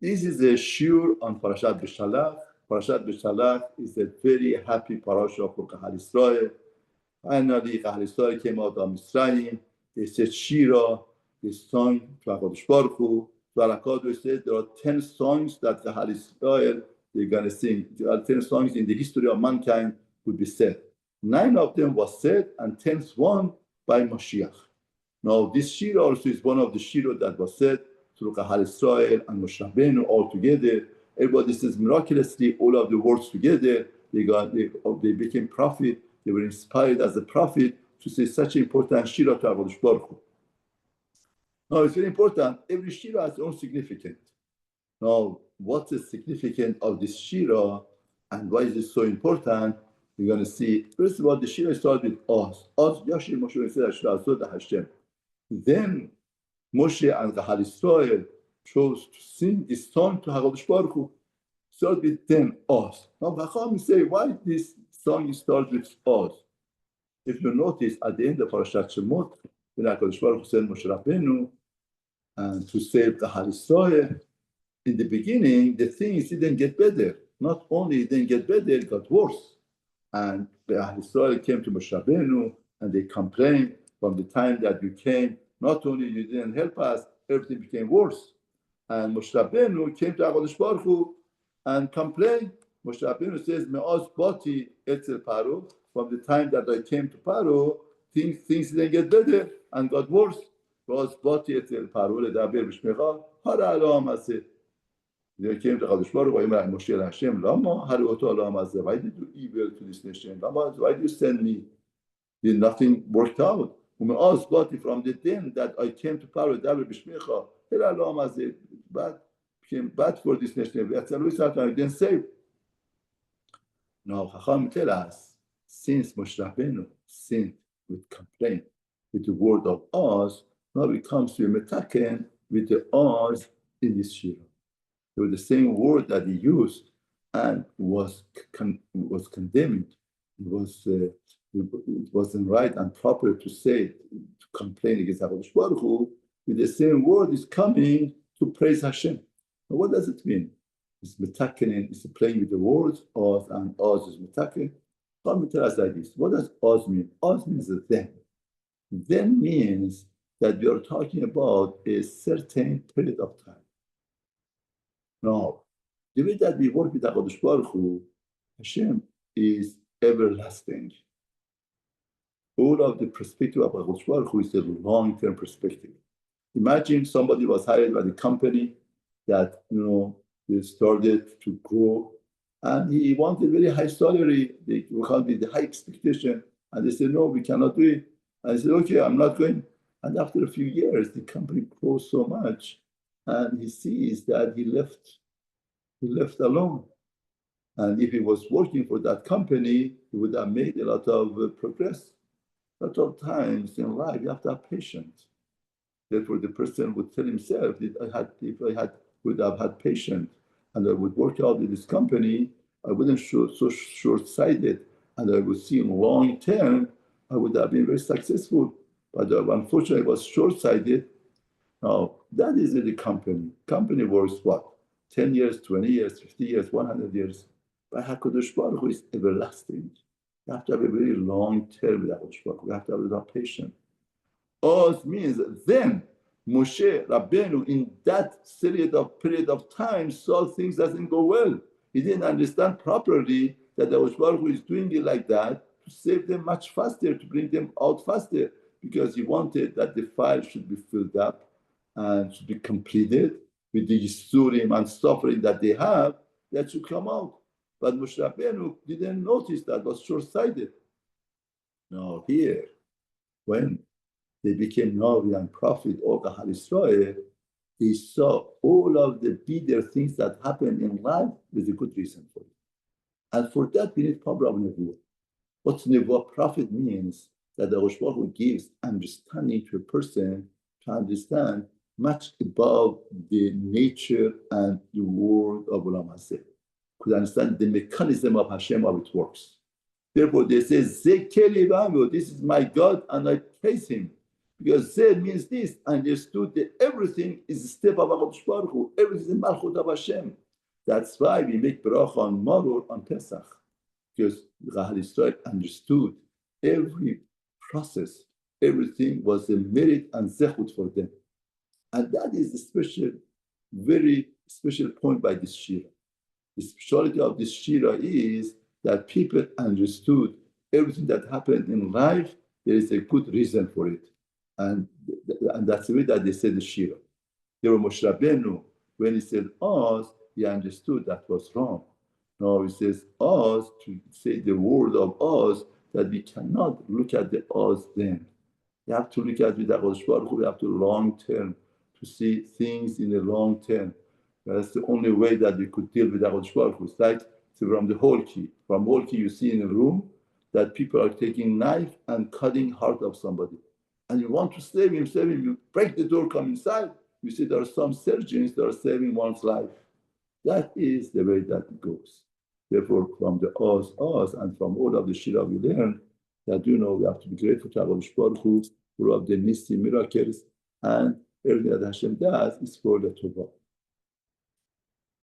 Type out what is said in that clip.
This is a shur on Parashat Beshalach. Parashat Beshalach is a very happy parasha for Kahal Israel. Finally, Kahal Israel came out of Mitzrayim. They said Shira, they sang to HaKadosh Baruch Hu. Barakah said there are 10 songs that Kahal Israel they're going to sing. There are 10 songs in the history of mankind would be said. 9 of them was said, and 10th one by Mashiach. Now, this Shira also is one of the Shira that was said through Kahal Israel and Moshe Rabbeinu all together. Everybody says miraculously, all of the words together, they became prophet. They were inspired as a prophet to say such an important Shira to HaKadosh Baruch Hu. Now, it's very important. Every Shira has its own significance. Now, what's the significance of this Shira and why is it so important? We're going to see. First of all, the Shira starts with Oz. Oz, Yashir, Moshe, said, Hashem. Then Moshe and Kahal Israel chose to sing this song to HaKadosh Baruch Hu. Start with them, Oz. Now, Chacham say, why this song starts with Oz? If you notice, at the end of Parashat Shemot, when HaKadosh Baruch Hu sent Moshe Rabbeinu and to save Kahal Israel, in the beginning, the things didn't get better. Not only it didn't get better, it got worse. And Kahal Israel came to Moshe Rabbeinu and they complained from the time that you came. Not only you didn't help us, everything became worse. And Moshe Rabbeinu came to HaKadosh Baruch Hu and complained. Moshe Rabbeinu says, Me'oz bati etzel Paro. From the time that I came to Paro, things didn't get better and got worse. Me'oz bati etzel Paro ledaber b'shmecha hara Elohim hazeh. They came to HaKadosh Baruch Hu, Moshe Hashem, Lama hara oto Elohim hazeh. Why did you evil to this nation? Why did you send me? Did nothing worked out? From the day that I came to Paro, became bad for this nation. I didn't save. Now, Chacham tell us, since Moshe Rabbeinu sinned with complaint with the word of Oz, now it comes to a metaken with the Oz in this Shira. It was the same word that he used and was condemned. It wasn't right and proper to say, to complain against HaKadosh Baruch Hu, with the same word is coming to praise Hashem. Now, what does it mean? It's metakening, it's playing with the words, Oz, and Oz is metakening. Let me tell us like this. What does Oz mean? Oz means then. Then means that we are talking about a certain period of time. Now, the way that we work with HaKadosh Baruch Hu, Hashem is everlasting. All of the perspective of HaKadosh Baruch Hu is a long-term perspective. Imagine somebody was hired by the company that, they started to grow and he wanted very high salary. They called it the high expectation. And they said, no, we cannot do it. And I said, okay, I'm not going. And after a few years, the company grows so much and he sees that he left alone. And if he was working for that company, he would have made a lot of progress. A lot of times in life, you have to have patience. Therefore, the person would tell himself, if I would have had patience and I would work out in this company, I wouldn't so short-sighted and I would see in long term, I would have been very successful. But unfortunately, I was short-sighted. Now, that is the company. Company works what? 10 years, 20 years, 50 years, 100 years. But HaKadosh Baruch Hu is everlasting. You have to have a very long term with HaKadosh Baruch Hu. You have to have a lot of patience. Oz means then Moshe Rabbeinu in that period of time saw things doesn't go well. He didn't understand properly that HaKadosh Baruch Hu is doing it like that to save them much faster, to bring them out faster, because he wanted that the file should be filled up and should be completed with the Yisurim and suffering that they have, that should come out. But Moshe Rabbeinu didn't notice that, was short-sighted. Now here, when they became Navi and prophet of Kahal Israel, they saw all of the bitter things that happened in life with a good reason for it. And for that, we need power of Nevuah. What Nevuah prophet means, that the HaKadosh Baruch Hu gives understanding to a person to understand much above the nature and the word of Olam Hazeh. Could understand the mechanism of Hashem, how it works. Therefore, they say, this is my God, and I praise him. Because Zeh means this, understood that everything is a step of HaKadosh Baruch Hu, everything is Malchut of Hashem. That's why we make bracha on Maror on Pesach, because Chahal Yisrael understood every process, everything was a merit and zechut for them. And that is a special, very special point by this Shira. The speciality of this Shira is that people understood everything that happened in life, there is a good reason for it. And that's the way that they said the Shira. There were Moshe Rabbeinu, when he said Oz, he understood that was wrong. Now he says Oz, to say the word of Oz, that we cannot look at the Oz then. You have to look at with HaKadosh Baruch Hu, we have to long term, to see things in the long term. That's the only way that we could deal with HaKadosh Baruch Hu. It's like from the whole key. From whole key, you see in a room that people are taking knife and cutting heart of somebody. And you want to save him, you break the door, come inside. You see there are some surgeons that are saving one's life. That is the way that it goes. Therefore, from the Oz, and from all of the Shira we learn, that we have to be grateful to HaKadosh Baruch Hu for all of the Nissi miracles, and everything that Hashem does is for the Tova.